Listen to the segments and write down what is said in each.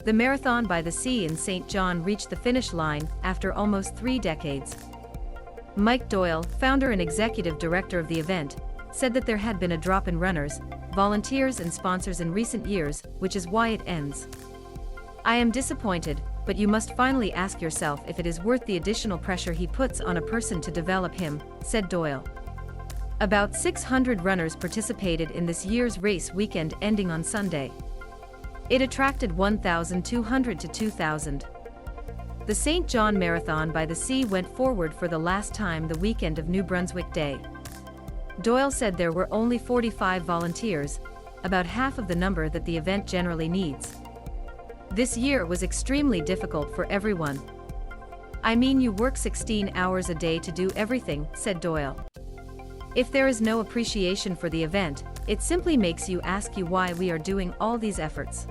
The Marathon by the Sea in St. John reached the finish line after almost 3 decades. Mike Doyle, founder and executive director of the event, said that there had been a drop in runners, volunteers and sponsors in recent years, which is why it ends. "I am disappointed, but you must finally ask yourself if it is worth the additional pressure he puts on a person to develop him," said Doyle. About 600 runners participated in this year's race weekend ending on Sunday. It attracted 1,200 to 2,000. The St. John Marathon by the Sea went forward for the last time the weekend of New Brunswick Day. Doyle said there were only 45 volunteers, about half of the number that the event generally needs. "This year was extremely difficult for everyone. I mean, you work 16 hours a day to do everything," said Doyle. "If there is no appreciation for the event, it simply makes you ask you why we are doing all these efforts."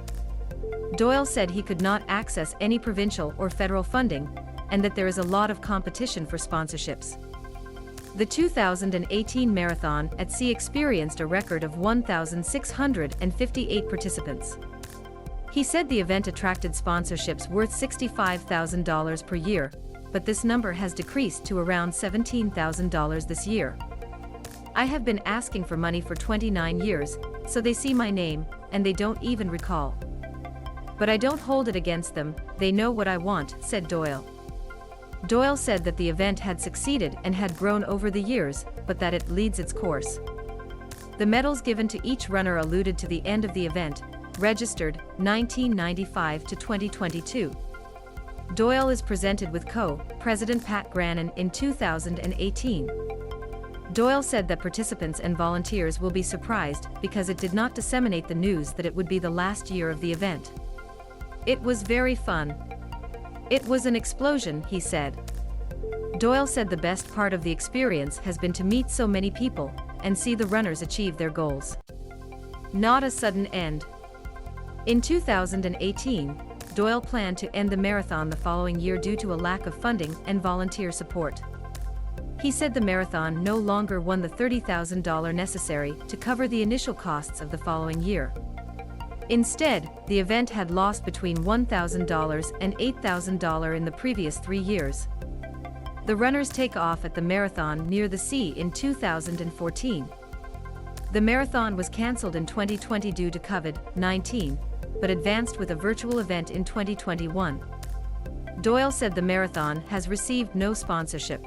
Doyle said he could not access any provincial or federal funding, and that there is a lot of competition for sponsorships. The 2018 Marathon at Sea experienced a record of 1,658 participants. He said the event attracted sponsorships worth $65,000 per year, but this number has decreased to around $17,000 this year. "I have been asking for money for 29 years, so they see my name, and they don't even recall. But I don't hold it against them, they know what I want," said Doyle. Doyle said that the event had succeeded and had grown over the years, but that it leads its course. The medals given to each runner alluded to the end of the event, registered 1995 to 2022. Doyle is presented with co-president Pat Grannon in 2018. Doyle said that participants and volunteers will be surprised because it did not disseminate the news that it would be the last year of the event. "It was very fun. It was an explosion," he said. Doyle said the best part of the experience has been to meet so many people and see the runners achieve their goals. Not a sudden end. In 2018, Doyle planned to end the marathon the following year due to a lack of funding and volunteer support. He said the marathon no longer won the $30,000 necessary to cover the initial costs of the following year. Instead, the event had lost between $1,000 and $8,000 in the previous 3 years. The runners take off at the marathon near the sea in 2014. The marathon was cancelled in 2020 due to COVID-19, but advanced with a virtual event in 2021. Doyle said the marathon has received no sponsorship.